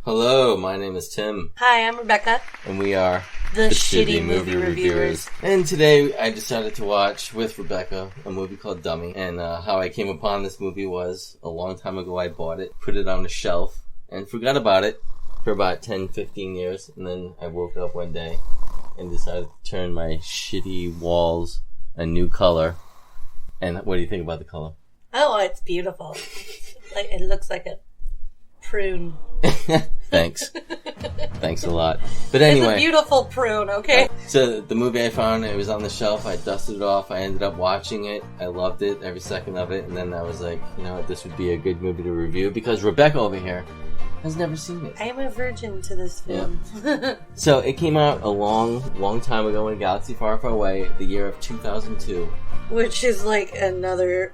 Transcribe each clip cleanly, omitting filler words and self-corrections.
Hello, my name is Tim. Hi, I'm Rebecca. And we are the Shitty Movie Reviewers. And today I decided to watch with Rebecca a movie called Dummy. And how I came upon this movie was a long time ago I bought it, put it on the shelf, and forgot about it for about 10, 15 years. And then I woke up one day and decided to turn my shitty walls a new color. And what do you think about the color? Oh, it's beautiful. It looks like a prune. Thanks. Thanks a lot. But anyway. It's a beautiful prune, okay? So the movie I found, it was on the shelf. I dusted it off. I ended up watching it. I loved it, every second of it. And then I was like, you know what, this would be a good movie to review because Rebecca over here has never seen it. I am a virgin to this film. Yeah. So it came out a long time ago in a galaxy far, far away, the year of 2002. Which is like another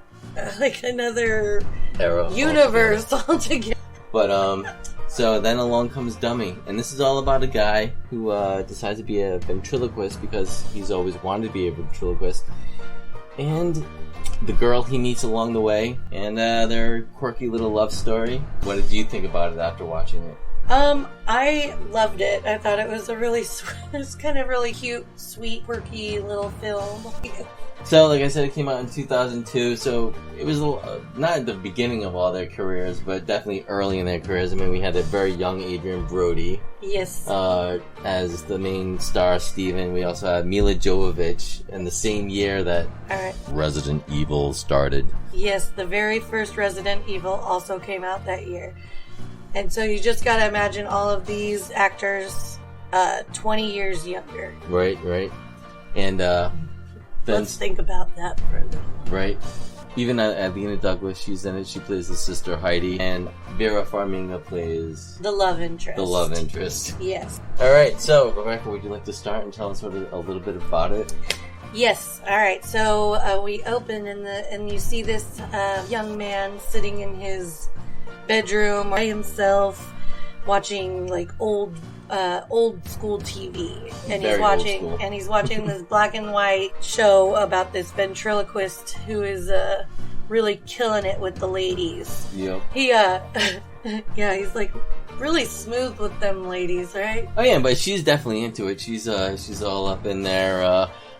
era universe altogether. But, so then along comes Dummy, and this is all about a guy who decides to be a ventriloquist because he's always wanted to be a ventriloquist, and the girl he meets along the way, and their quirky little love story. What did you think about it after watching it? I loved it. I thought it was a really, it's kind of really cute, sweet, quirky little film. So, like I said, it came out in 2002, so it was not at the beginning of all their careers, but definitely early in their careers. I mean, we had a very young Adrien Brody. Yes. As the main star, Steven. We also had Milla Jovovich in the same year that Resident Evil started. Yes, the very first Resident Evil also came out that year. And so you just gotta imagine all of these actors 20 years younger. Right. And, let's think about that for a little while. Right. Even Illeana Douglas, she's in it. She plays the sister Heidi. And Vera Farmiga plays the love interest. The love interest. Yes. Alright, so Rebecca, would you like to start and tell us a little bit about it? Yes. Alright, so we open and you see this young man sitting in his bedroom by himself watching like old school TV, and he's watching this black and white show about this ventriloquist who is really killing it with the ladies. Yep. He he's like really smooth with them ladies, right? Oh yeah, but she's definitely into it. She's all up in there.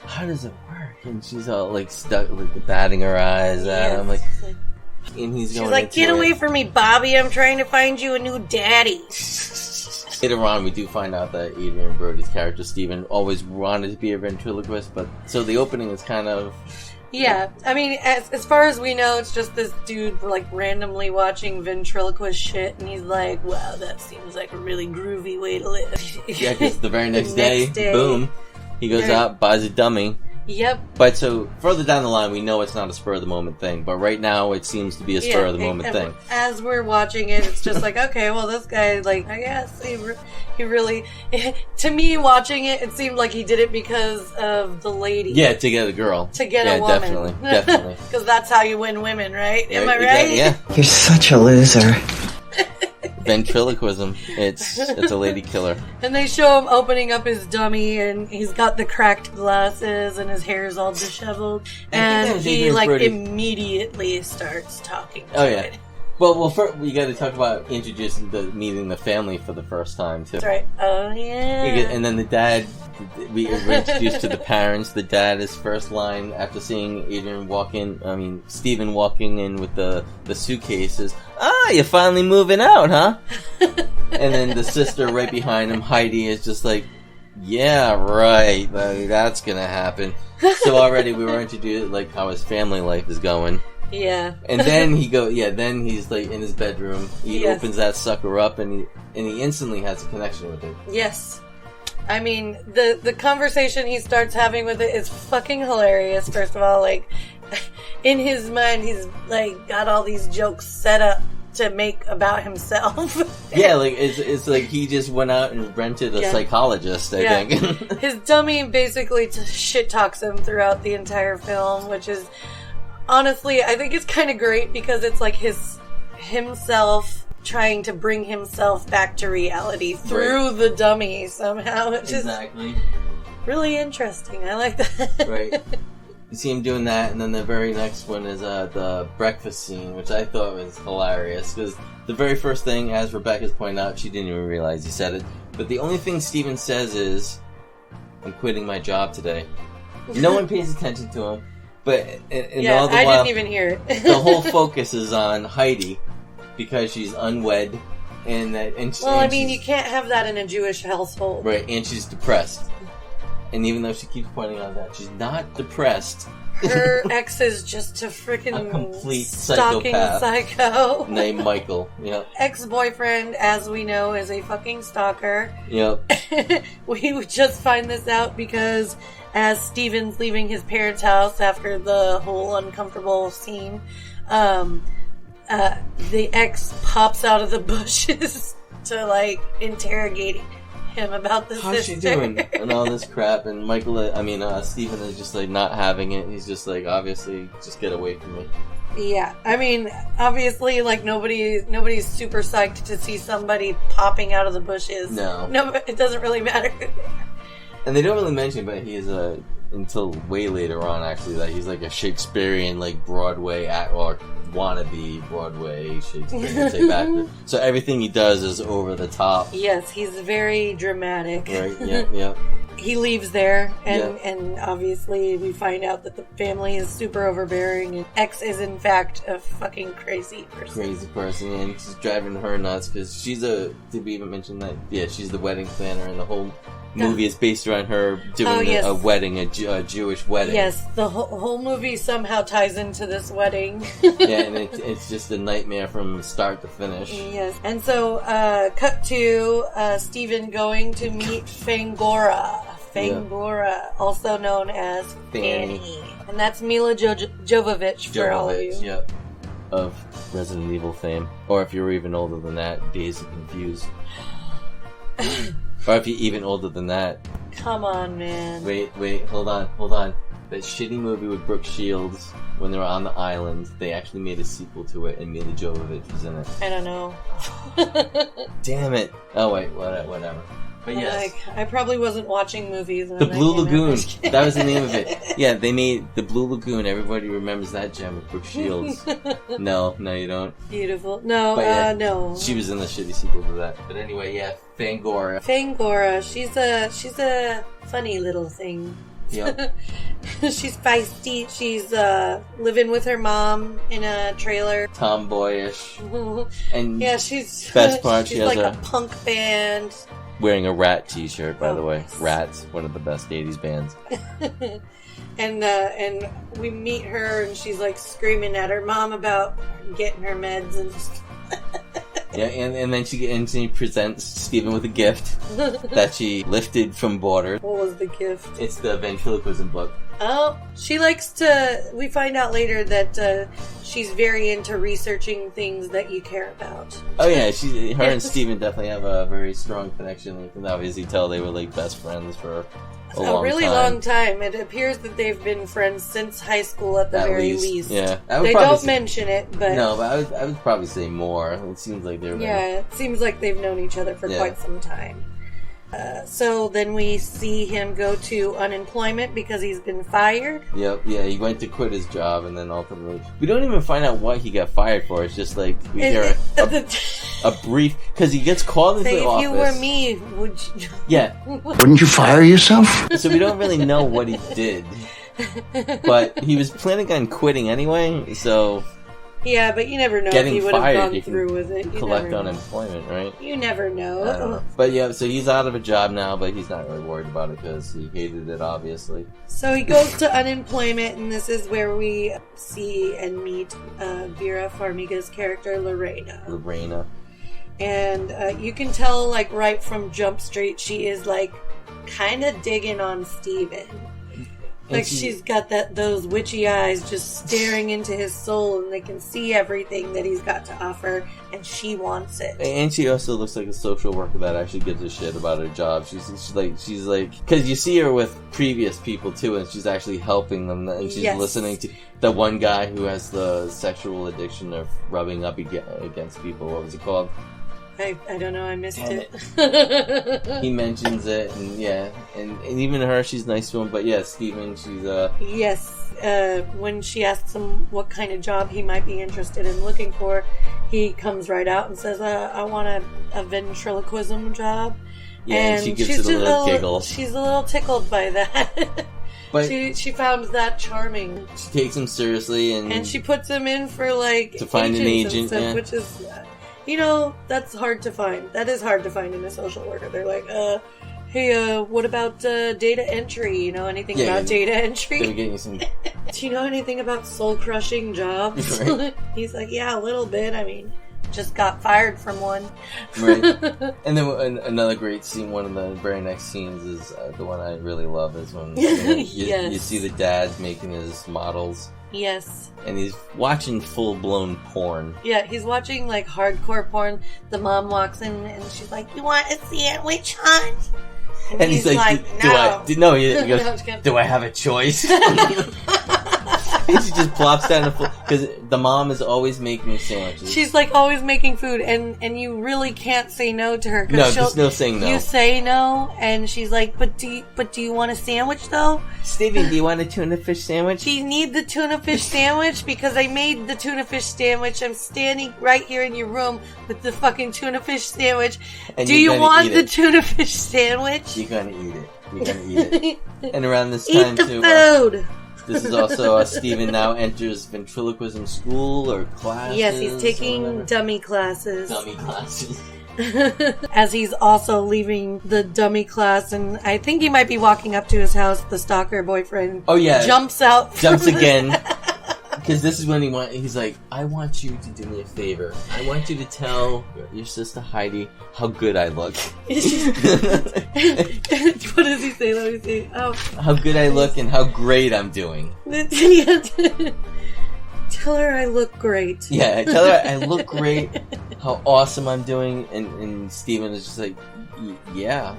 How does it work? And she's all like stuck with batting her eyes at him, like. And she's like, get away from me, Bobby. I'm trying to find you a new daddy. Later on, we do find out that Adrien Brody's character, Steven, always wanted to be a ventriloquist, but so the opening is kind of... Yeah, I mean, as far as we know, it's just this dude, like, randomly watching ventriloquist shit, and he's like, wow, that seems like a really groovy way to live. Yeah, because the very next day, boom, he goes out, buys a dummy. Yep. But so, further down the line, we know it's not a spur-of-the-moment thing. But right now, it seems to be a spur-of-the-moment thing. As we're watching it, it's just like, okay, well, this guy, like, I guess he really... To me, watching it, it seemed like he did it because of the lady. Yeah, to get a girl. To get a woman. Definitely. Because that's how you win women, right? Am I right? Exactly, yeah. You're such a loser. Ventriloquism. It's a lady killer. And they show him opening up his dummy, and he's got the cracked glasses, and his hair's all disheveled. And he immediately starts talking to it. Well, first, we got to talk about meeting the family for the first time too. That's right. Oh yeah. And then the dad. We're introduced to the parents. The dad, his first line after seeing Steven walking in with the suitcases. You're finally moving out, huh? And then the sister right behind him, Heidi, is just like, yeah, right. That's gonna happen. So already we were introduced like how his family life is going. Yeah. And then then he's like in his bedroom. He opens that sucker up and he instantly has a connection with it. Yes. I mean, the conversation he starts having with it is fucking hilarious, first of all. Like, in his mind, he's, like, got all these jokes set up to make about himself. Yeah, like, it's like he just went out and rented a psychologist, I think. His dummy basically shit talks him throughout the entire film, which is, honestly, I think it's kind of great because it's like himself trying to bring himself back to reality through the dummy somehow. Which is really interesting. I like that. Right. You see him doing that, and then the very next one is the breakfast scene, which I thought was hilarious, because the very first thing, as Rebecca's pointed out, she didn't even realize he said it, but the only thing Steven says is, I'm quitting my job today. No one pays attention to him, but all the I while, didn't even hear it. the whole focus is on Heidi, because she's unwed, you can't have that in a Jewish household. Right, and she's depressed. And even though she keeps pointing out that she's not depressed, her ex is just a freaking complete stalking psycho named Michael. Yep. Ex-boyfriend, as we know, is a fucking stalker. Yep. We would just find this out because as Steven's leaving his parents' house after the whole uncomfortable scene, the ex pops out of the bushes to interrogate him about the How's sister. she doing? And all this crap. And Steven is just not having it. He's just obviously, just get away from me. Yeah, obviously, nobody's super psyched to see somebody popping out of the bushes. No, it doesn't really matter. And they don't really mention, but he is until way later on, actually, that he's a Shakespearean, Broadway or wannabe Broadway Shakespearean type actor. So everything he does is over the top. Yes, he's very dramatic. Right, yeah. He leaves there, and obviously we find out that the family is super overbearing, and X is in fact a fucking crazy person. And she's driving her nuts, because she's did we even mention that? Yeah, she's the wedding planner, and the whole movie is based around her doing a wedding, a Jewish wedding. Yes, the whole movie somehow ties into this wedding. Yeah, and it's just a nightmare from start to finish. Yes, and so cut to Steven going to meet Fangora, also known as Fanny. And that's Milla Jovovich for all of you. Yep. Of Resident Evil fame. Or if you're even older than that, Days of Confused. Or if you're even older than that. Come on, man. Wait, hold on. That shitty movie with Brooke Shields, when they were on the island, they actually made a sequel to it, and Milla Jovovich was in it. I don't know. Damn it. Oh, wait, whatever. But yes. I probably wasn't watching movies. The Blue Lagoon. That was the name of it. Yeah, they made The Blue Lagoon. Everybody remembers that gem with Brooke Shields. No, you don't. Beautiful. No, no. She was in the shitty sequel to that. But anyway, yeah, Fangora. She's a funny little thing. Yep. She's feisty. She's living with her mom in a trailer. Tomboyish. And yeah, she's best part. She's she has a punk band. Wearing a Rat t-shirt, by the way. Yes. Rats, one of the best 80s bands. And we meet her, and she's screaming at her mom about getting her meds and just. Yeah, and then she presents Steven with a gift that she lifted from Borders. What was the gift? It's the ventriloquism book. Oh, she likes to... We find out later that she's very into researching things that you care about. Oh yeah, her and Steven definitely have a very strong connection. You can obviously tell they were best friends for a really long time. It appears that they've been friends since high school at the very least. Yeah, they don't mention it, but no, but I would probably say more. It seems like they're it seems like they've known each other for quite some time. So then we see him go to unemployment because he's been fired. Yep, yeah, he went to quit his job, and then ultimately we don't even find out what he got fired for. It's just we hear a brief, because he gets called into the office. If you were me, would you? Yeah. Wouldn't you fire yourself? So we don't really know what he did, but he was planning on quitting anyway. So yeah, but you never know if he would have gone through with it. You collect unemployment, right? You never know. But yeah, so he's out of a job now, but he's not really worried about it because he hated it, obviously. So he goes to unemployment, and this is where we see and meet Vera Farmiga's character, Lorena. And you can tell, right from Jump Street, she is, kind of digging on Steven. She's got those witchy eyes just staring into his soul, and they can see everything that he's got to offer, and she wants it. And she also looks like a social worker that actually gives a shit about her job. She's like, because you see her with previous people too, and she's actually helping them, and she's listening to the one guy who has the sexual addiction of rubbing up against people. What was it called? I don't know, I missed it. He mentions it, and yeah, and even her, she's nice to him, but yeah, Steven, she's Yes, when she asks him what kind of job he might be interested in looking for, he comes right out and says, I want a ventriloquism job. Yeah, and she gives it a little giggle. She's a little tickled by that. But she found that charming. She takes him seriously, and she puts him in for, like, to find an agent, stuff, yeah. which is, that's hard to find. That is hard to find in a social worker. They're like, hey, what about data entry? You know anything about data entry? They're getting some... Do you know anything about soul-crushing jobs? Right. He's like, yeah, a little bit. I mean, just got fired from one. Right. And then another great scene, one of the very next scenes is the one I really love is when you see the dad making his models. Yes. And he's watching full-blown porn. Yeah, he's watching, like, hardcore porn. The mom walks in and she's like, you want a sandwich, hon? And he's like, no. He goes, do I have a choice? And she just plops down the floor. Because the mom is always making sandwiches. She's like always making food, and you really can't say no to her. No, there's no saying no. You say no, and she's like, but do you want a sandwich though? Stevie, do you want a tuna fish sandwich? Do you need the tuna fish sandwich? Because I made the tuna fish sandwich. I'm standing right here in your room with the fucking tuna fish sandwich. And do you want the tuna fish sandwich? You're gonna eat it. You're gonna eat it. And around this time, eat the food. This is also Steven now enters ventriloquism school or classes. Yes, he's taking dummy classes. Dummy classes. As he's also leaving the dummy class, and I think he might be walking up to his house, the stalker boyfriend. Oh yeah. Jumps out. Jumps again. Because this is when he's like, I want you to do me a favor. I want you to tell your sister Heidi how good I look. What does he say? Let me see. Oh. How good I look and how great I'm doing. Tell her I look great. Yeah, tell her I look great, how awesome I'm doing, and Steven is just like, yeah,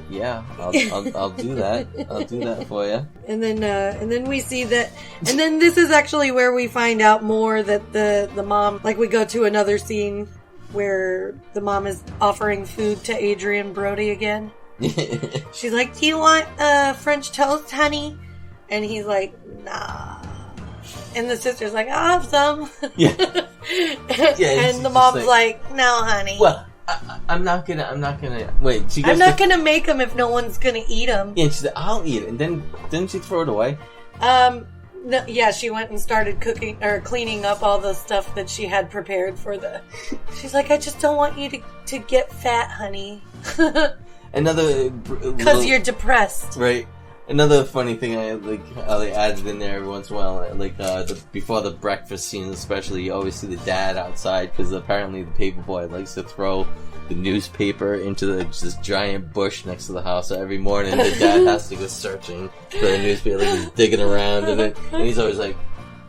I'll do that. I'll do that for you. And then we see that, and then this is actually where we find out more that the mom, like we go to another scene where the mom is offering food to Adrien Brody again. She's like, do you want French toast, honey? And he's like, nah. And the sister's like, I'll have some. Yeah. And the mom's like, no, honey. Well, I'm not gonna. Wait, I'm not gonna make them if no one's gonna eat them. Yeah, she said, I'll eat it. And then, didn't she throw it away? No, yeah, she went and started cooking, or cleaning up all the stuff that she had prepared for the... She's like, I just don't want you to get fat, honey. Another... Because you're depressed. Right. Another funny thing I added in there every once in a while, before the breakfast scenes especially, you always see the dad outside, because apparently the paperboy likes to throw the newspaper into this giant bush next to the house. So every morning the dad has to go searching for the newspaper, like he's digging around in it, and he's always like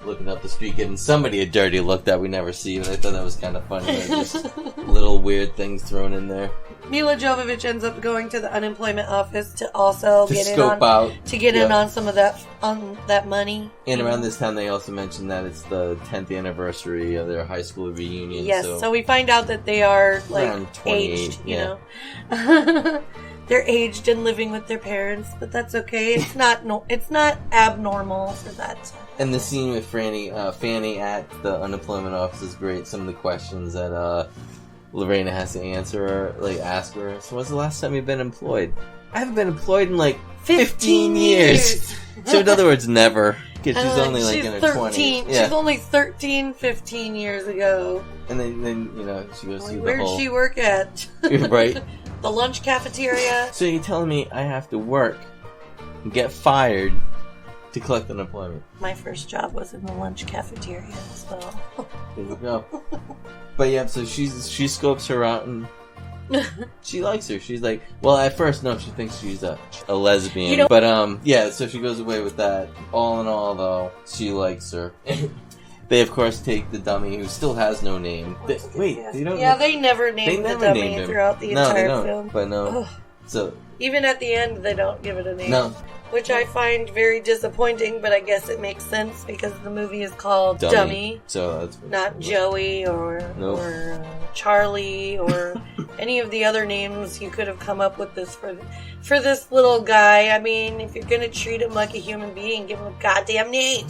looking up the street, giving somebody a dirty look that we never see, and I thought that was kind of funny. Just little weird things thrown in there. Milla Jovovich ends up going to the unemployment office to also get in on some of that money. And around this time, they also mentioned that it's the 10th anniversary of their high school reunion. Yes, so we find out that they are like aged. You know, they're aged and living with their parents, but that's okay. It's not abnormal for that. And the scene with Fanny at the unemployment office is great. Some of the questions that Lorena has to ask her. So when's the last time you've been employed? I haven't been employed in 15 years. So in other words, never. Because she's only in her 20s. Yeah. She's only 13, 15 years ago. And then she goes through Where'd she work at? Right. The lunch cafeteria. So you're telling me I have to work and get fired to collect unemployment? My first job was in the lunch cafeteria as well. There you go. But yeah, so she scopes her out and she likes her. She's like, well, at first, no, she thinks she's a lesbian. But yeah, so she goes away with that. All in all, though, she likes her. They, of course, take the dummy who still has no name. They never named the dummy throughout the entire film. But no. So even at the end, they don't give it a name. No. Which I find very disappointing, but I guess it makes sense because the movie is called Dummy. So that's not Joey or Charlie or any of the other names you could have come up with this for this little guy. I mean, if you're gonna treat him like a human being, give him a goddamn name.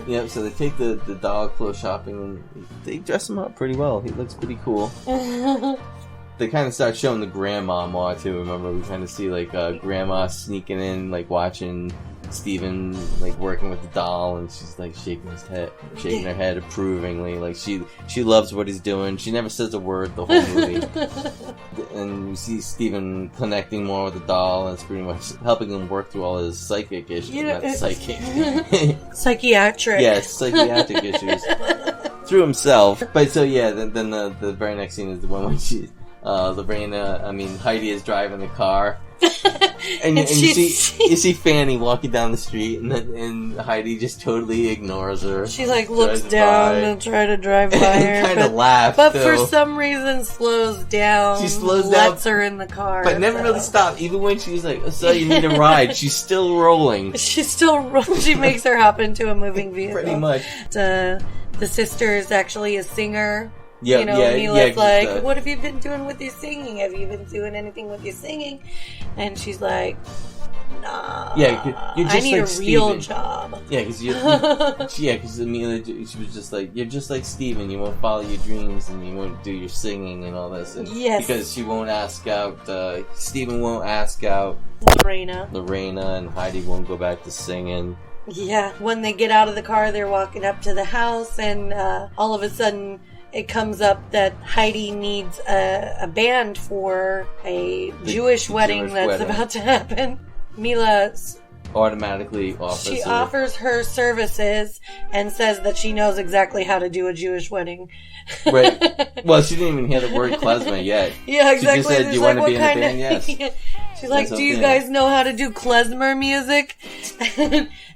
Yeah, so they take the dog clothes shopping and they dress him up pretty well. He looks pretty cool. They kind of start showing the grandma more too. Remember, we kind of see like grandma sneaking in, like watching Steven like working with the doll, and she's like shaking her head approvingly. Like she loves what he's doing. She never says a word the whole movie. And you see Steven connecting more with the doll, and it's pretty much helping him work through all his psychic issues. Not psychic. Psychiatric. Yes, psychiatric issues through himself. But so yeah, then the very next scene is the one when Heidi is driving the car, and you see Fanny walking down the street, and Heidi just totally ignores her. She like looks down and try to drive by her, kind of laughs. But for some reason slows down. She slows lets down, her in the car, but never really stops. Even when she's like, "So you need a ride," she's still rolling. She makes her hop into a moving vehicle. Pretty much. The sister is actually a singer. Yeah, Mila's like, what have you been doing with your singing? Have you been doing anything with your singing? And she's like, nah. Yeah, you're just I need like a real Steven. job. Yeah, because Milla, she was just like, you're just like Steven. You won't follow your dreams and you won't do your singing and all this. And yes. Because she won't ask out, Steven won't ask out Lorena, and Heidi won't go back to singing. Yeah, when they get out of the car, they're walking up to the house, and all of a sudden it comes up that Heidi needs a band for a Jewish wedding that's about to happen. Milla automatically offers her services and says that she knows exactly how to do a Jewish wedding. Right. Well, she didn't even hear the word klezmer yet. Yeah, exactly. She just said, "Do you want to be in the band?" Yes. She's like, "Do you guys know how to do klezmer music?"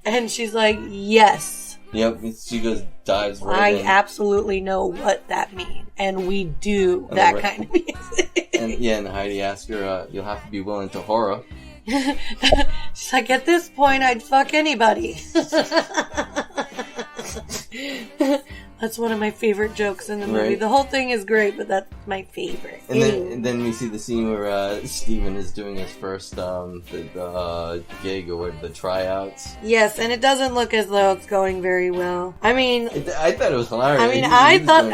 And she's like, "Yes." Yep, she dives right in. I absolutely know what that means, and we do that kind of music. And Heidi asks her, "You'll have to be willing to horror." She's like, "At this point, I'd fuck anybody." That's one of my favorite jokes in the movie. Right. The whole thing is great, but that's my favorite. And then we see the scene where Steven is doing his first gig or the tryouts. Yes, and it doesn't look as though it's going very well. I mean, I thought it was hilarious. I mean, I thought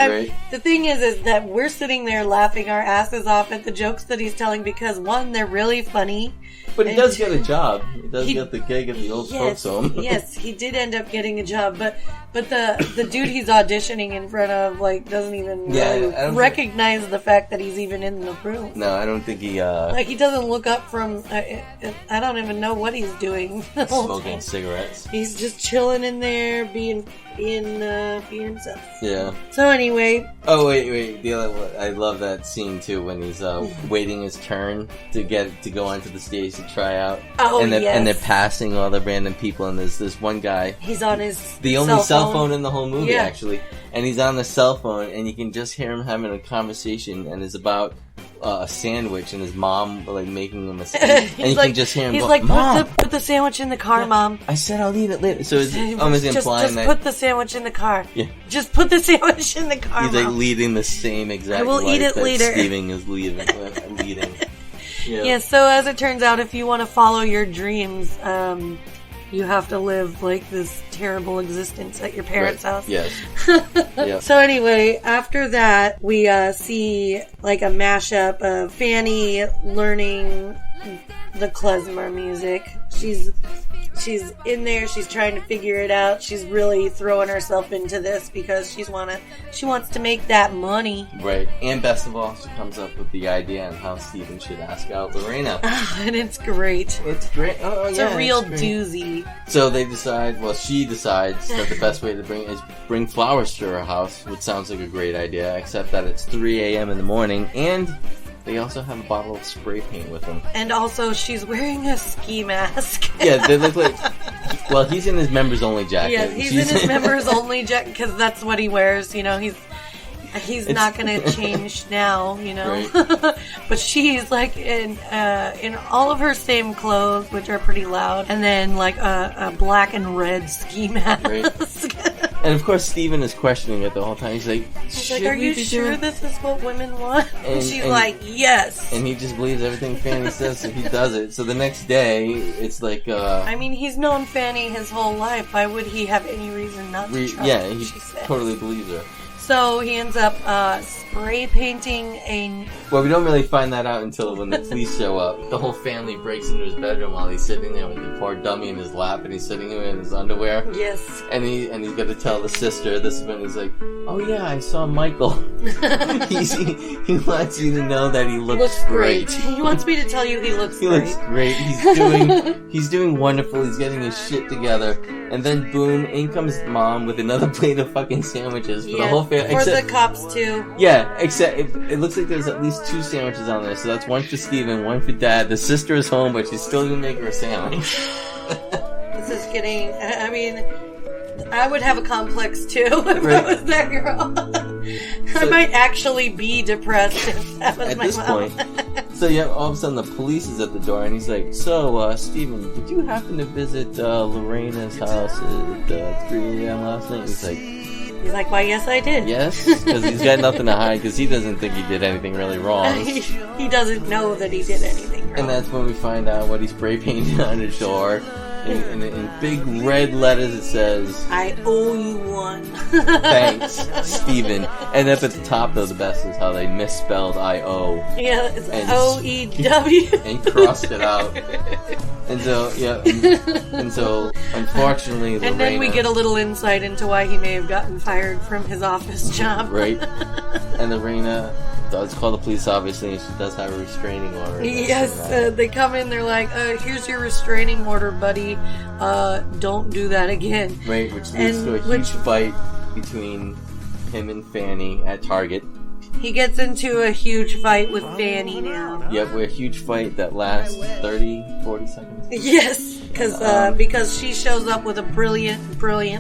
the thing is that we're sitting there laughing our asses off at the jokes that he's telling because one, they're really funny. But he does get a job. He does get the gig at the old folks home. Yes, he did end up getting a job, but the dude he's auditioning in front of doesn't even recognize the fact that he's even in the room. No, I don't think he he doesn't look up from. I don't even know what he's doing. Smoking cigarettes. He's just chilling in there, being himself. Yeah. So anyway. Oh wait! I love that scene too when he's waiting his turn to go onto the stage to try out. Oh, and they're passing all the random people, and there's this one guy. He's on his only cell phone in the whole movie, actually, and he's on the cell phone, and you can just hear him having a conversation, and it's about a sandwich and his mom making him a sandwich, and you can just hear him. He's go, like, "Mom, put the sandwich in the car, Mom." I said I'll eat it later. So it's almost implying that put the sandwich in the car. Yeah. Just put the sandwich in the car. He's Mom. Leading the same exact. I will life eat it that later. Steven is leading. Yeah. So as it turns out, if you want to follow your dreams, you have to live this terrible existence at your parents' house. Yes. Yeah. So anyway, after that, we see a mashup of Fanny learning the klezmer music. She's in there. She's trying to figure it out. She's really throwing herself into this because she wants to make that money. Right. And best of all, she comes up with the idea on how Steven should ask out Lorena. And it's great. It's great. It's a real doozy. So she decides that the best way to bring flowers to her house, which sounds like a great idea, except that it's 3 a.m. in the morning, and they also have a bottle of spray paint with them. And also, she's wearing a ski mask. Yeah, they look like... Well, he's in his members-only jacket. Yeah, he's in his members-only jacket, because that's what he wears, He's not going to change now, Right. but she's like in all of her same clothes, which are pretty loud, and then like a black and red ski mask. Right. And of course, Steven is questioning it the whole time. He's like, "Are you sure this is what women want?" And she's like, "Yes." And he just believes everything Fanny says, so he does it. So the next day, it's like, I mean, he's known Fanny his whole life. Why would he have any reason not to trust yeah, what he she says? totally believes her. So he ends up spray painting a... Well, we don't really find that out until when the police show up. The whole family breaks into his bedroom while he's sitting there with the poor dummy in his lap, and he's sitting there in his underwear. Yes. And he's got to tell the sister, this is when he's like, oh yeah, I saw Michael. he wants you to know that he looks great. He wants me to tell you he looks great. He looks great. He's doing wonderful. He's getting his shit together. And then boom, in comes mom with another plate of fucking sandwiches for the whole family. For the cops too. Yeah, except it looks like there's at least 2 sandwiches on there. So that's one for Steven, one for Dad. The sister is home, but she's still gonna make her a sandwich. This is getting... I mean... I would have a complex too if I was that girl. I might actually be depressed if that was at my this mom. point. So yeah, all of a sudden the police is at the door, and he's like, "So, Steven, did you happen to visit Lorena's house at 3 a.m. last night?" He's like, "Why, yes, I did." Yes, because he's got nothing to hide, because he doesn't think he did anything really wrong. He doesn't know that he did anything wrong. And that's when we find out what he spray painted on his door. In big red letters it says, "I owe you one." Thanks, Steven. And up at the top though, the best is how they misspelled I-O. Yeah, it's O-E-W. And crossed it out. And so, yeah, and so, unfortunately, Lorena... And then we get a little insight into why he may have gotten fired from his office job. Right. And Lorena does call the police, obviously, and she does have a restraining order. Yes, they come in, they're like, here's your restraining order, buddy. Don't do that again. Right, which leads to a huge fight between him and Fanny at Target. He gets into a huge fight with Fanny now. Yep, a huge fight that lasts 30, 40 seconds. Yes, because she shows up with a brilliant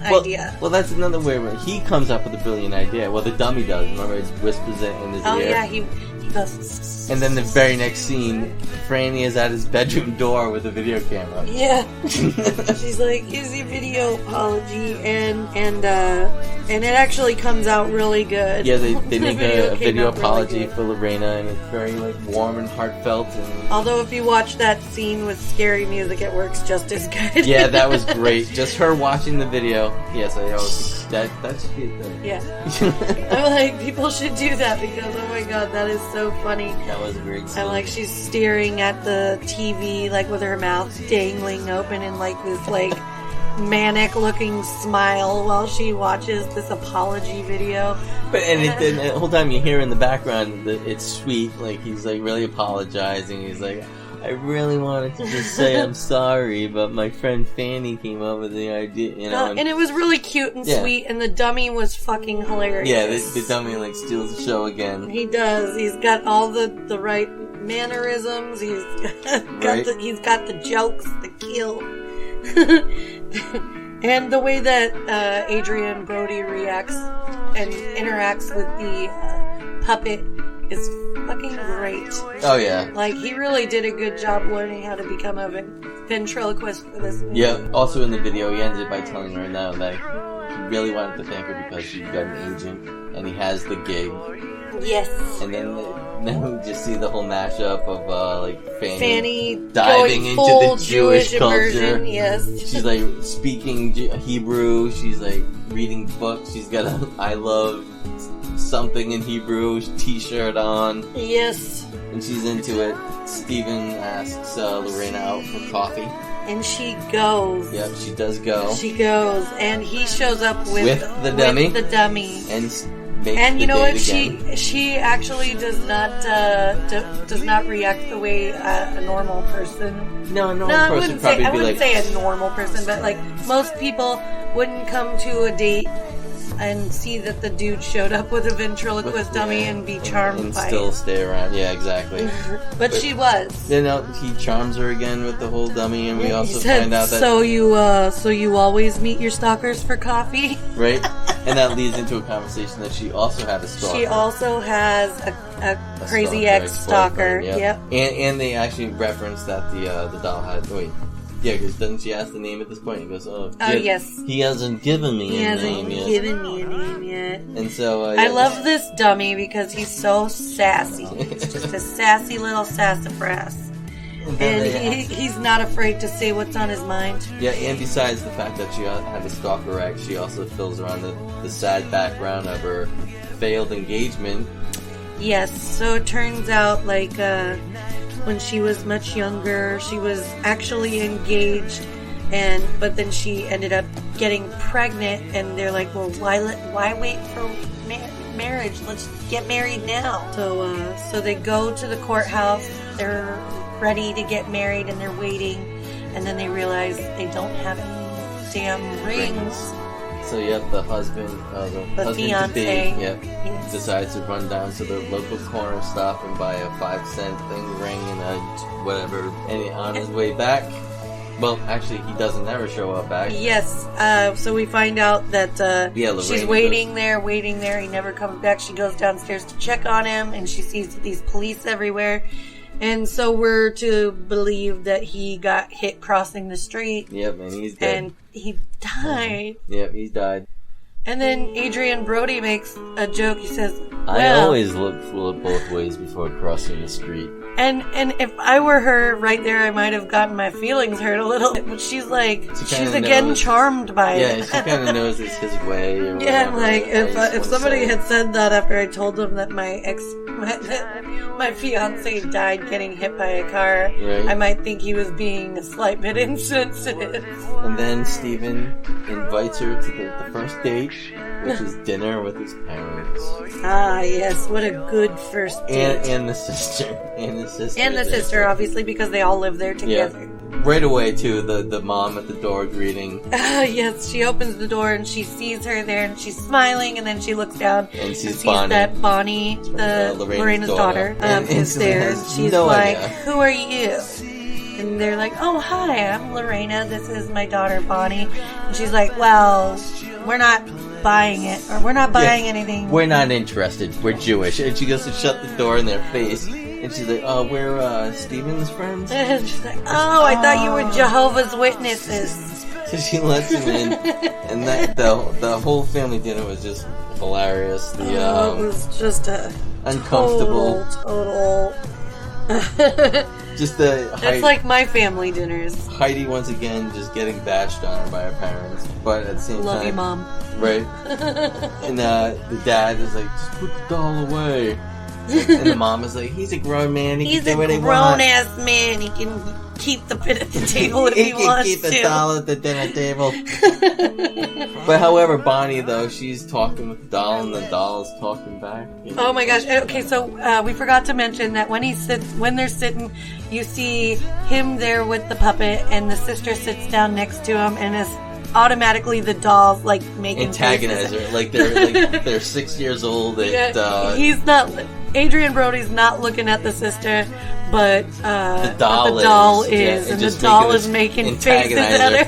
idea. Well, that's another way where he comes up with a brilliant idea. Well, the dummy does. Remember, it whispers it in his ear. Oh, yeah, he goes... And then the very next scene, Franny is at his bedroom door with a video camera. Yeah. She's like, here's your video apology, and it actually comes out really good. Yeah, they make a video apology really for Lorena, and it's very like warm and heartfult. And although if you watch that scene with scary music, it works just as good. Yeah, that was great. Just her watching the video. Yes, I always that should be a thing. Yeah. I'm like, people should do that because oh my god, that is so funny. That was a great scene. And like she's staring at the TV like with her mouth dangling open in like this like manic looking smile while she watches this apology video. But and the whole time you hear in the background that it's sweet, like he's like really apologizing. He's like, I really wanted to just say I'm sorry, but my friend Fanny came up with the idea, you know. And it was really cute and sweet, and the dummy was fucking hilarious. Yeah, the dummy like steals the show again. He does. He's got all the right mannerisms. He's got the jokes, the kill. And the way that Adrien Brody reacts and interacts with the puppet is fucking great. Oh yeah. Like he really did a good job learning how to become a ventriloquist for this movie. Yeah, also in the video he ends it by telling her now that he really wanted to thank her because she's got an agent and he has the gig. Yes. And then we just see the whole mashup of like Fanny going diving into full the Jewish culture. Immersion, yes. She's like speaking Hebrew. She's like reading books. She's got a I love something in Hebrew t-shirt on. Yes. And she's into it. Steven asks Lorena out for coffee. And she goes. Yep, she does go. She goes, and he shows up with the dummy. With the dummy. And you know what? Again. She actually does not react the way a normal person. No, I wouldn't say a normal person, but like most people wouldn't come to a date and see that the dude showed up with a ventriloquist dummy and be charmed and by it. still stay around. Yeah, exactly. but she was. Then he charms her again with the whole dummy, and we also find out that so you always meet your stalkers for coffee, right? And that leads into a conversation that she also had a stalker. She also has a crazy ex-stalker. Yep. And they actually referenced that the doll had... Wait. Yeah, because doesn't she ask the name at this point? He goes, yes. He hasn't given me a name yet. And so... I love this dummy because he's so sassy. He's just a sassy little sassafras. And he's not afraid to say what's on his mind. Yeah, and besides the fact that she had a stalker ex, she also fills around the sad background of her failed engagement. Yes, so it turns out, like, when she was much younger, she was actually engaged, but then she ended up getting pregnant, and they're like, well, why wait for marriage? Let's get married now. So they go to the courthouse, they're ready to get married, and they're waiting, and then they realize they don't have any damn rings. So the husband, the fiance, decides to run down to the local corner stop and buy a 5-cent ring and a whatever, and on his way back, well, actually, he doesn't ever show up back. Yes, so we find out that she's waiting there, he never comes back. She goes downstairs to check on him, and she sees these police everywhere. And so we're to believe that he got hit crossing the street. Yep, and he's dead. And he died. Yep, he's died. And then Adrien Brody makes a joke. He says, I always look both ways before crossing the street. And if I were her right there, I might have gotten my feelings hurt a little bit. But she's like, she's again charmed by it. Yeah, she kind of knows it's his way. Or yeah, like if somebody had said that after I told them that my fiance died getting hit by a car, right. I might think he was being a slight bit insensitive. And then Steven invites her to the first date, which is dinner with his parents. Ah, yes, what a good first date. And the sister. And the sister, obviously, because they all live there together. Yeah. Right away, too, the mom at the door greeting. Yes, she opens the door and she sees her there and she's smiling, and then she looks down and sees Bonnie. That Bonnie, Lorena's daughter, is there. And she's like, who are you? And they're like, oh, hi, I'm Lorena. This is my daughter, Bonnie. And she's like, well, we're not buying it, or we're not buying anything. We're not interested. We're Jewish. And she goes to shut the door in their face. And she's like, oh, we're Steven's friends? And she's like, oh, I thought you were Jehovah's Witnesses. So she lets him in. And the whole family dinner was just hilarious. It was just a uncomfortable. Total. Just it's like my family dinners. Heidi once again just getting bashed on by her parents, but at the same time, love you, Mom. Right? And the dad is like, just put the doll away. And the mom is like, he's a grown man. He's can do what he wants. He's a grown ass man. He can keep the pin at the table if he wants to. He can keep the doll at the dinner table. But however, Bonnie though, she's talking with the doll, and the doll is talking back. Oh my gosh! Okay, so we forgot to mention that when they're sitting, you see him there with the puppet, and the sister sits down next to him, and is automatically the doll's like making antagonize her, like they're 6 years old. He's not. Adrien Brody's not looking at the sister, but the doll is, and the doll is making faces at her.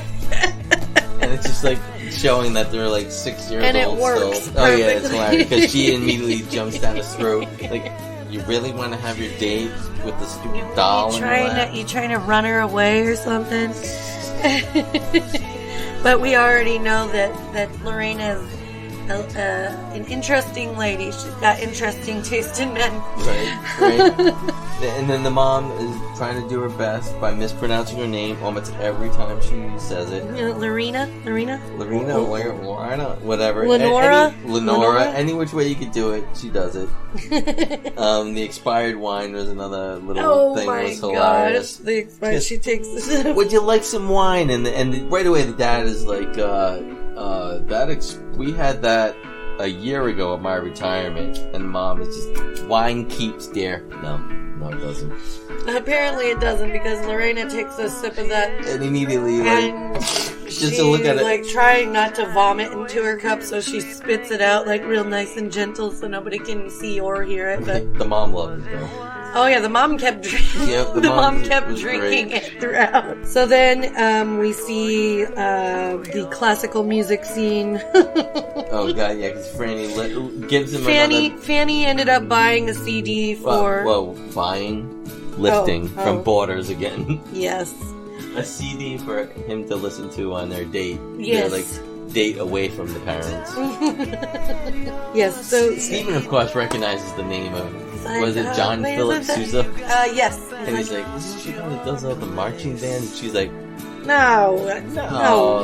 And it's just like showing that they're like 6 years and old. It works still. Oh yeah, it's hilarious because she immediately jumps down his throat. Like, you really want to have your date with the stupid doll? You trying to run her away or something? But we already know that Lorena is an interesting lady. She's got interesting taste in men. Right. And then the mom is trying to do her best by mispronouncing her name almost every time she says it. Lorena, whatever. Lenora, any which way you could do it, she does it. The expired wine was another little thing. Was hilarious. Gosh, the expired. She takes. Would you like some wine? And right away the dad is like, we had that a year ago at my retirement, and mom is just, wine keeps dear. No, it doesn't. Apparently it doesn't, because Lorena takes a sip of that and immediately just to look at it, like trying not to vomit into her cup, so she spits it out like real nice and gentle, so nobody can see or hear it. But the mom loved it though. Oh yeah, the mom kept drinking. Yep, the mom kept drinking it throughout. So then we see the classical music scene. Oh god, yeah, because Franny gives him Fanny ended up buying a CD for... lifting from Borders again. Yes. A CD for him to listen to on their date. Yes. Their, date away from the parents. Yes, so... Stephen, of course, recognizes the name of... Was it John Philip Sousa? Yes. And he's like, isn't she the one that does all the marching band? And she's like... No,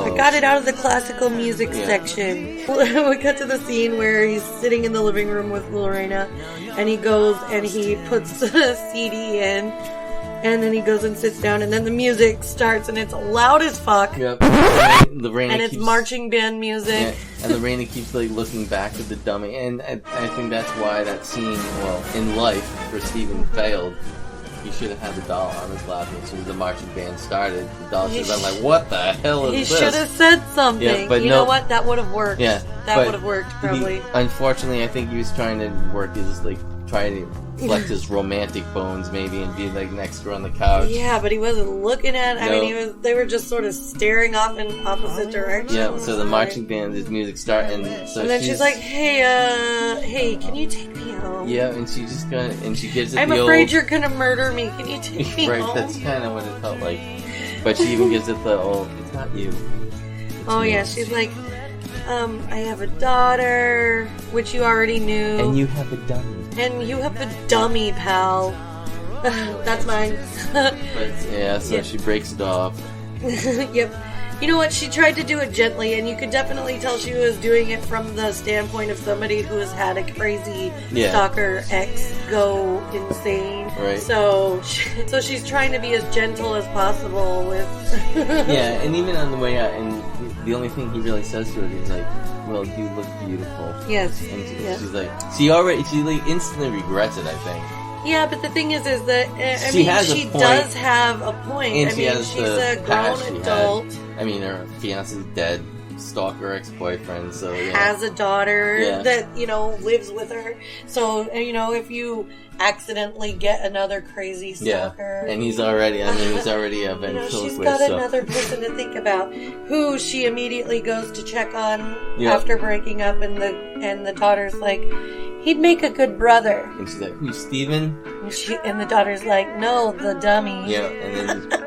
I got it out of the classical music section. We cut to the scene where he's sitting in the living room with Lorena, and he goes and he puts the CD in, and then he goes and sits down, and then the music starts, and it's loud as fuck. Yep. Lorena and it's marching band music. Yeah, and Lorena keeps like looking back at the dummy, and I think that's why that scene, in life, for Stephen failed. He should have had the doll on his lap as soon as the marching band started. The doll should have been like, what the hell is this? He should have said something. Yeah, but you know what? That would have worked. Yeah, that would have worked, probably. Unfortunately, I think he was trying to work his, trying to flex his romantic bones, maybe, and be, next to her on the couch. Yeah, but he wasn't looking at... I mean, they were just sort of staring off in opposite directions. Yeah, so the marching band, his music starts, and then she's like, hey, can you take me home? Yeah, and she just she gives it I'm afraid you're gonna murder me. Can you take me home? Right, that's kind of what it felt like. But she even gives it it's not you. It's me. Yeah, she's like, I have a daughter, which you already knew. And you have a dummy. And you have a dummy, pal. That's mine. So she breaks it off. Yep. You know what? She tried to do it gently, and you could definitely tell she was doing it from the standpoint of somebody who has had a crazy stalker ex go insane. Right. So she's trying to be as gentle as possible with... Yeah, and even on the way out, and the only thing he really says to her is like, well, you look beautiful. Yes. And she's like, she instantly regrets it, I think. Yeah, but the thing is that, she does have a point. And she's a grown adult. Her fiance's dead, stalker ex-boyfriend, so yeah. Has a daughter that, lives with her. So, if you accidentally get another crazy stalker. Yeah, and he's already a ventriloquist. She's got another person to think about, who she immediately goes to check on after breaking up, and the daughter's like, he'd make a good brother. And she's like, who's Steven? And the daughter's like, no, the dummy. Yeah, and then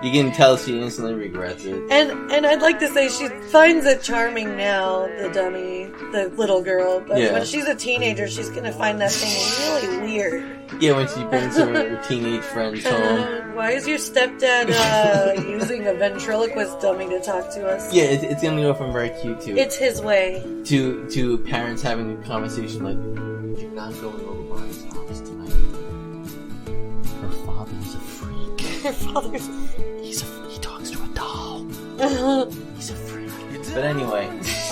you can tell she instantly regrets it. And I'd like to say she finds it charming now, the dummy, the little girl. But when she's a teenager, she's going to find that thing really weird. Yeah, when she brings her teenage friends home. Why is your stepdad using a ventriloquist dummy to talk to us? Yeah, it's going to go from very cute to... It's his way. To parents having a conversation like, you're not going over Barney's house tonight. Her father's a freak. Her father's a freak. He talks to a doll. He's a freak. But anyway. That's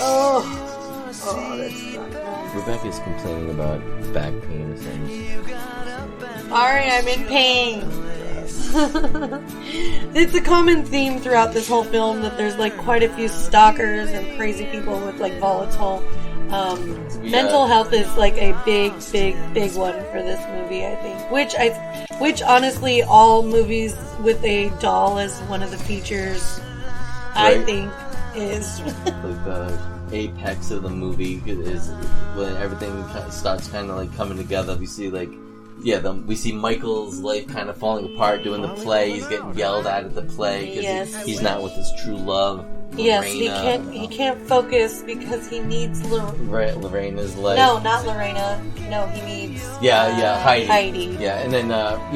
not nice. Rebecca's complaining about back pain or something. Sorry, I'm in pain. It's a common theme throughout this whole film that there's quite a few stalkers and crazy people with volatile mental health is a big one for this movie, I think. Which honestly, all movies with a doll as one of the features, right. I think, is the apex of the movie is when everything starts kind of coming together. We see we see Michael's life kind of falling apart doing the play. He's getting yelled at the play because he's not with his true love. Yes, Lorena. he can't focus because he needs Lorena's life. No, not Lorena. No, he needs Heidi. Yeah, and then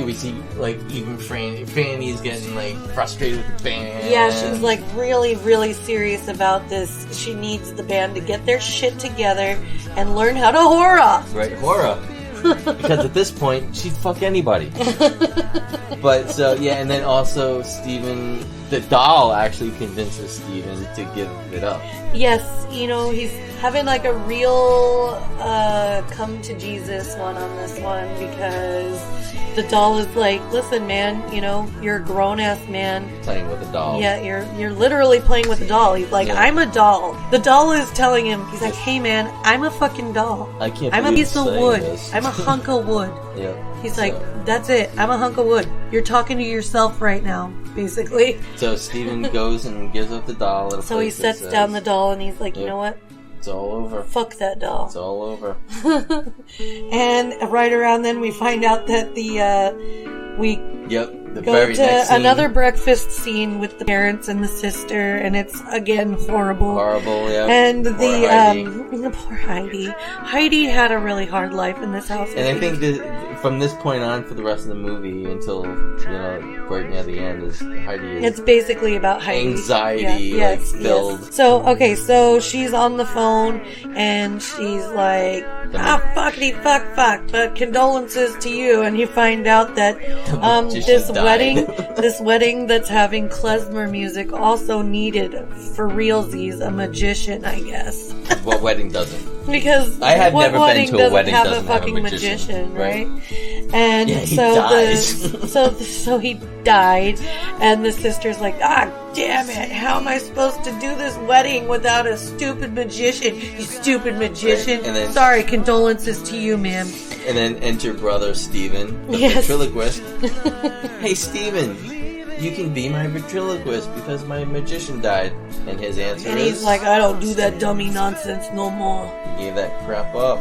we see even Franny's getting frustrated with the band. Yeah, she's really, really serious about this. She needs the band to get their shit together and learn how to hora. Right, hora. Because at this point, she'd fuck anybody. But and then also Steven, the doll actually convinces Steven to give it up. Yes, he's having a real come to Jesus one on this one, because the doll is listen, man, you're a grown ass man playing with a doll. Yeah, you're literally playing with a doll. He's I'm a doll. The doll is telling him, he's hey man, I'm a fucking doll. I'm a piece of wood. I'm a hunk of wood. Yeah. He's that's it. I'm a hunk of wood. You're talking to yourself right now, basically. So Steven goes and gives up the doll. So he sets down the doll and he's you know what? It's all over. Fuck that doll. It's all over. And right around then, we find out that The go very to next scene. another breakfast scene with the parents and the sister, and it's again horrible. Horrible, yeah. And Poor Heidi. poor Heidi. Heidi had a really hard life in this house. And I think that from this point on, for the rest of the movie, until right near the end, is Heidi is It's basically about Heidi. anxiety filled. Yes. So she's on the phone and she's like, fuckity fuck, but condolences to you. And you find out that this wedding that's having klezmer music also needed, for realsies, a magician, I guess. What wedding doesn't? Because I have what never wedding been to a wedding have doesn't a fucking have a magician, right? And Yeah, he so dies. so he died, and the sister's like, damn it, how am I supposed to do this wedding without a stupid magician? You stupid magician. Right. And then, sorry, condolences to you, ma'am. And then enter brother Steven, the Yes. ventriloquist. Hey Steven, you can be my ventriloquist because my magician died. And his answer And is... he's like, I don't do that dummy nonsense no more. He gave that crap up.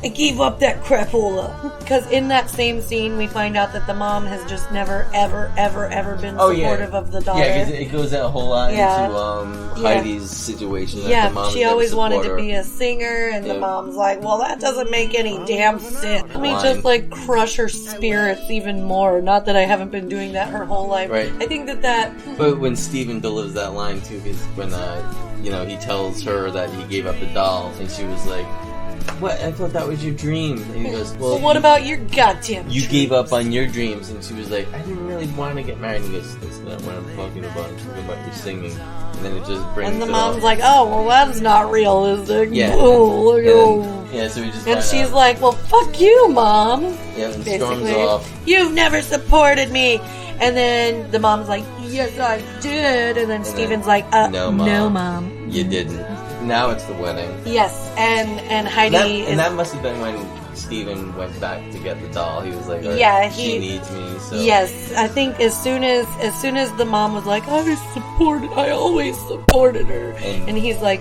I gave up that crapola. Because in that same scene, we find out that the mom has just never, ever, ever, ever been supportive of the daughter. Yeah, because it goes a whole lot Yeah. into Heidi's situation. That Yeah, the mom she never always wanted support to her. be a singer, and the mom's like, well, that doesn't make any damn sense. Let me Line. just, like, crush her spirits even more. Not that I haven't been doing that her whole life. Right. I think that... But when Steven delivers that line, too, is when, he tells her that he gave up the doll, and she was like, what? I thought that was your dream. And he goes, well, what about your goddamn You dreams? gave up on your dreams. And she was like, I didn't really want to get married. And he goes, that's not what I'm talking about. I'm talking about your singing. And then it just brings And the it mom's up. like, oh, well, that's not realistic. Yeah. Oh, And then, yeah, so we just and find she's out. like, well, fuck you, Mom. Yeah, and storms Basically, off. you've never supported me. And then the mom's like, yes, I did. And then Steven's like, no, no, Mom. Mom. You didn't. Now it's the wedding. Yes, and Heidi That must have been when Steven went back to get the doll. He was like, oh, Yeah, she needs me. So. Yes, I think as soon as the mom was like, I always supported her. And he's like,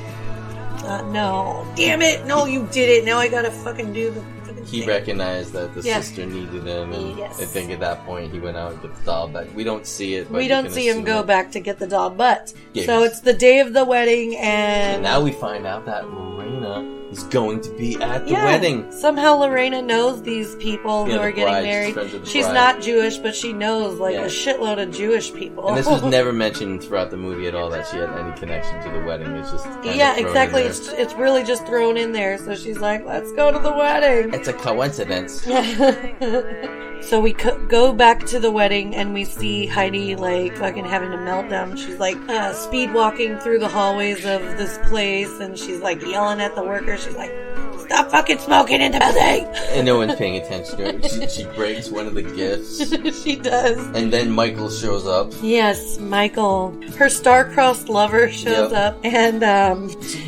no. Damn it, no, you did it. Now I gotta fucking do the fucking He thing. recognized that the sister needed him, and I think at that point he went out and got the doll back. We don't see it, but we don't see him go back to get the doll, but so it's the day of the wedding, and now we find out that Lorena is going to be at the wedding. Somehow Lorena knows these people who are getting married. She's not Jewish, but she knows a shitload of Jewish people. And this was never mentioned throughout the movie at all that she had any connection to the wedding. It's just exactly. It's really just thrown in there. So she's like, "Let's go to the wedding." It's a coincidence. So we go back to the wedding and we see Heidi fucking having a meltdown. She's speed walking through the hallways of this place, and she's yelling at the workers. She's like, stop fucking smoking in the building! And no one's paying attention to her. She breaks one of the gifts. She does. And then Michael shows up. Yes, Michael. Her star-crossed lover shows up, and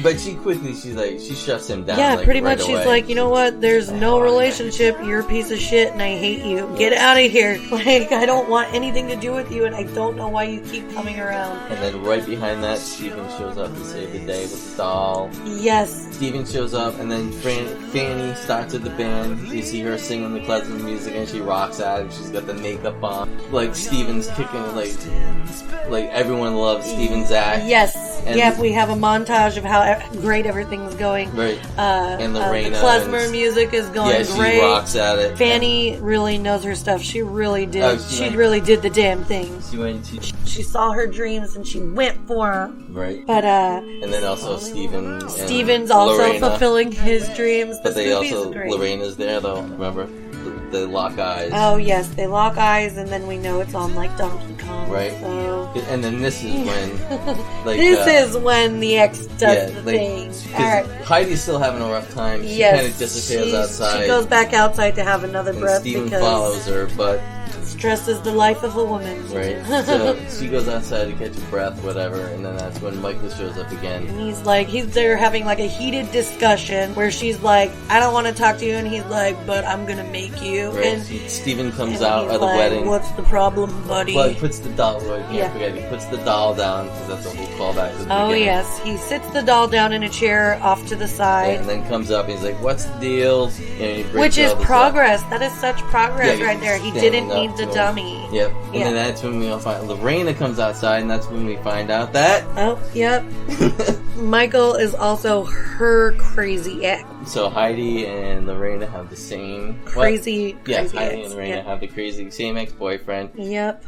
but she quickly, she shuts him down. Yeah, pretty much. Right She's away. like, you know what? There's no relationship. You're a piece of shit, and I hate you. Get out of here. I don't want anything to do with you, and I don't know why you keep coming around. And then right behind that, Steven shows up to save the day with the doll. Yes. Steven shows up, and then Fanny starts at the band. You see her singing the klezmer music, and she rocks at it. She's got the makeup on. Steven's kicking, everyone loves Steven's act. Yes. And we have a montage of how great everything's going. Right. And Lorena. The klezmer music is going great. She rocks at it. Fanny really knows her stuff. She really did. She really did the damn thing. She saw her dreams and she went for them. Right. But and then also Steven's also Lorena, fulfilling his dreams. But Lorena's there though. Remember, they lock eyes. Oh yes, they lock eyes, and then we know it's on Donkey Kong. Right. So. And then this is when, this is when the X does the thing. All right. Heidi's still having a rough time. She kind of disappears outside. She goes back outside to have another breath. Steven follows her, but Stress is the life of a woman. Right. So she goes outside to catch a breath, whatever, and then that's when Michael shows up again. And he's there having like a heated discussion where she's like, I don't want to talk to you, and he's like, but I'm gonna make you. Right. And Steven comes and out he's of the like, wedding. What's the problem, buddy? Well, he puts the doll. Well, you can't forget. He puts the doll down because that's a whole callback to the beginning. Yes, he sits the doll down in a chair off to the side. Yeah, and then comes up and he's like, "What's the deal?" Which is progress. That is such progress right there. He didn't standing need up the to him. dummy. Yep. And then that's when we all find Lorena comes outside, and that's when we find out that. Oh, yep. Michael is also her crazy ex. So Heidi and Lorena have the same crazy Heidi ex. and Lorena have the crazy same ex-boyfriend. Yep.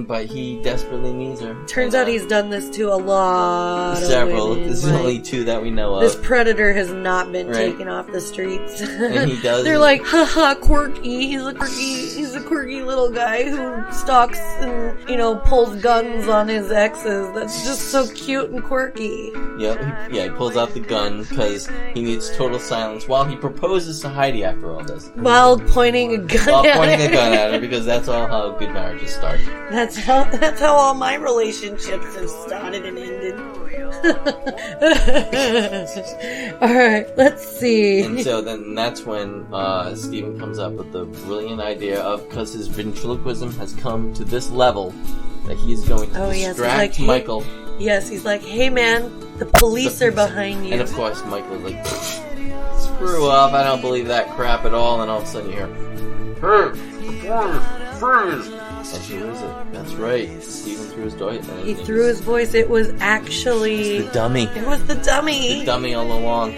But he desperately needs her. Turns out he's done this to a lot several. of women. This is only 2 that we know of. This predator has not been taken off the streets. And he does. They're like, haha, quirky. He's a quirky little guy who stalks and, pulls guns on his exes. That's just so cute and quirky. Yep. He pulls out the gun because he needs total silence while he proposes to Heidi after all this. While pointing a gun at her. Because that's all how good marriages start. That's how all my relationships have started and ended. Alright, let's see. And so then that's when Steven comes up with the brilliant idea of, because his ventriloquism has come to this level, that he is going to distract Michael. Yes, he's like, hey man, the police are behind you. And of course Michael's like, screw off, I don't believe that crap at all. And all of a sudden you hear, freeze! And he was it. That's right. Steven threw his voice. He threw his voice. It was actually... the dummy. It was the dummy. The dummy all along.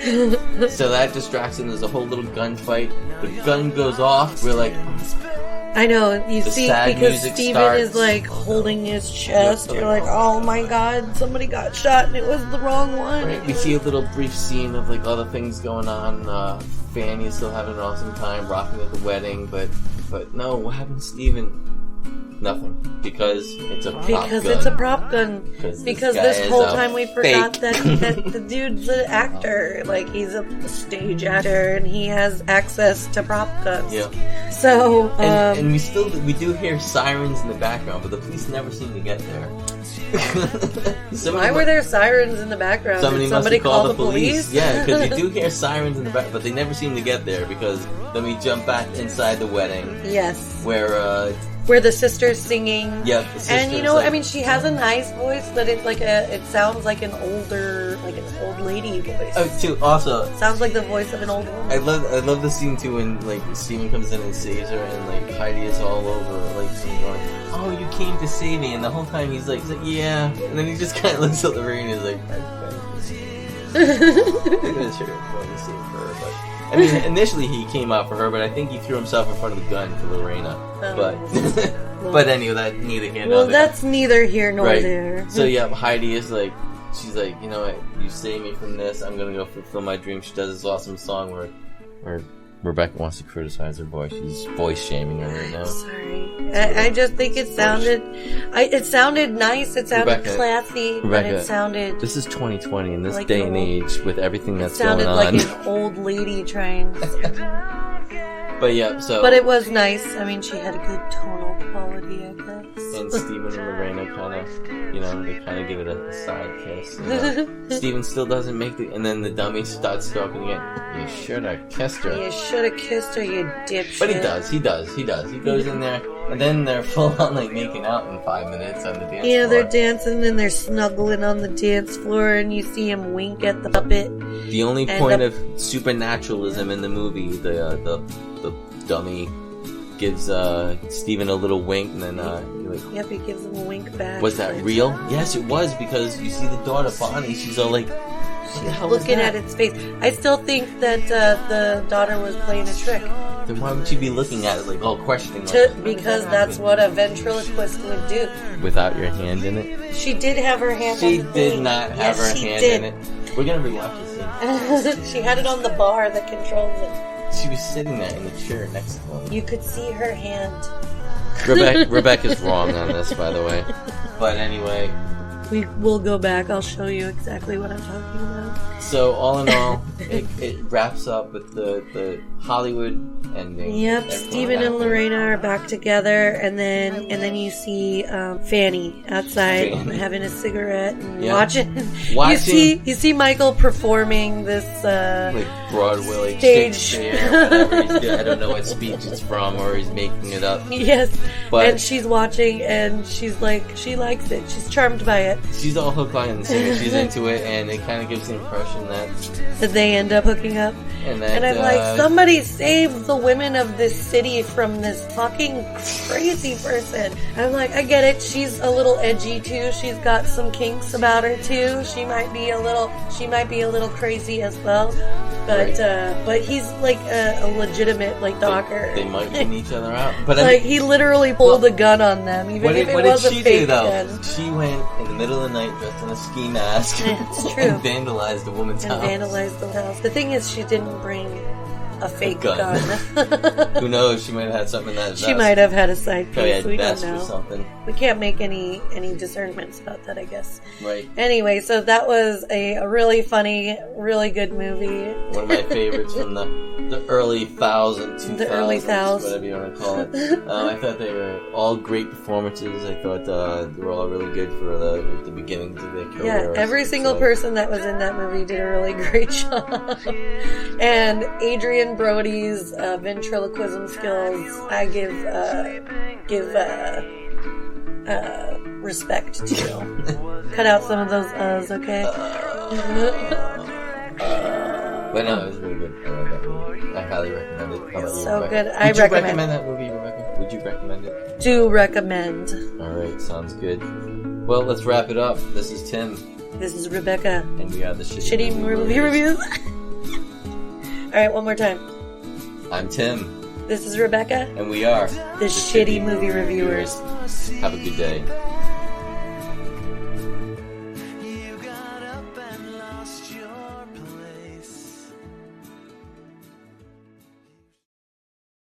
So that distracts him. There's a whole little gunfight. The gun goes off. We're like... I know. You see, because Steven is like holding his chest. You're like, oh my god, somebody got shot and it was the wrong one. Right. We see a little brief scene of like other things going on. Fanny's still having an awesome time rocking at the wedding. But no, what happened to Steven? Nothing. Because it's a prop gun. Because it's a prop gun. Because this whole time we forgot that the dude's an actor. Like, he's a stage actor and he has access to prop guns. Yeah. So, and we do hear sirens in the background, but the police never seem to get there. Why were there sirens in the background? Did somebody call the police? Yeah, because you do hear sirens in the back, but they never seem to get there, because then we jump back inside the wedding. Yes. Where the sister's singing. Yeah, the sister's and she has a nice voice, but it sounds like an old lady voice. Oh, too. Also, sounds like the voice of an old woman. I love the scene too when like Steven comes in and saves her, and like Heidi is all over, like going, "Oh, you came to save me," and the whole time he's like, "Yeah," and then he just kind of looks at Lorraine and is like, "I'm sure I'm going to save her," but. I mean, initially he came out for her, but I think he threw himself in front of the gun for Lorena. But anyway, that neither here nor there. Well, that's neither here nor there. So yeah, Heidi is like, she's like, you know what, you saved me from this, I'm gonna go fulfill my dream. She does this awesome song where Rebecca wants to criticize her voice. She's voice shaming her right now. Sorry. I just think it sounded nice, it sounded classy, but it sounded... This is 2020, in this day and age, with everything that's going on. It sounded like an old lady trying... But yeah, so... But it was nice. I mean, she had a good tonal quality, I guess. And Steven and Lorena they kind of give it a side kiss. Steven still doesn't make the... And then the dummy starts stalking again. You should have kissed her. You should have kissed her, you dipshit. But he does. He goes in there, and then they're full on, like, making out in 5 minutes on the dance floor. Yeah, they're dancing, and they're snuggling on the dance floor, and you see him wink at the puppet. The only point of supernaturalism in the movie, the dummy gives Steven a little wink, and then yep, he gives him a wink back. Was that real? Yes, it was, because you see the daughter Bonnie. She's all like, looking at its face. I still think that the daughter was playing a trick. Then why would she be looking at it like all questioning? Because that's what a ventriloquist would do. Without your hand in it? She did have her hand in it. She did not have her hand in it. We're gonna rewatch this scene. She had it on the bar that controls it. She was sitting there in the chair next to him. You could see her hand. Rebecca's wrong on this, by the way. But anyway, We will go back. I'll show you exactly what I'm talking about. So all in all, it wraps up with the Hollywood ending. Yep, Steven and Lorena are back together, and then you see Fanny outside having a cigarette and watching. You see Michael performing this like Broadway stage. Shakespeare, I don't know what speech it's from, or he's making it up. Yes, but and she's watching, and she's like, she likes it. She's charmed by it. She's all hooked on it, and she's into it, and it kind of gives the impression that they end up hooking up. And I'm like, somebody save the women of this city from this fucking crazy person. I'm like, I get it. She's a little edgy too. She's got some kinks about her too. She might be a little crazy as well. But he's like a legitimate like doctor. They might clean each other out. But like he literally pulled a gun on them, even if it was a fake gun. What did she do though? She went in the middle of the night dressed in a ski mask and vandalized a woman's house. The thing is, she didn't bring a fake gun. Who knows? She might have had something in that vest. She might have had a side piece. We don't know. Something. We can't make any discernments about that, I guess. Right. Anyway, so that was a really funny, really good movie. One of my favorites from the early 2000s, whatever you want to call it. I thought they were all great performances. I thought they were all really good for the beginnings of their career. Yeah, every single person that was in that movie did a really great job. And Adrien Brody's ventriloquism skills, I give respect to. Cut out some of those uhs, okay? But no, it was really good. I love that movie. I highly recommend it. How about you, so Rebecca? good. I Would you recommend that movie, Rebecca? Would you recommend it? Do recommend. Alright, sounds good. Well, let's wrap it up. This is Tim. This is Rebecca. And we are the Shitty Movie Reviews. Alright, one more time. I'm Tim. This is Rebecca. And we are the Shitty Movie Reviewers. Have a good day.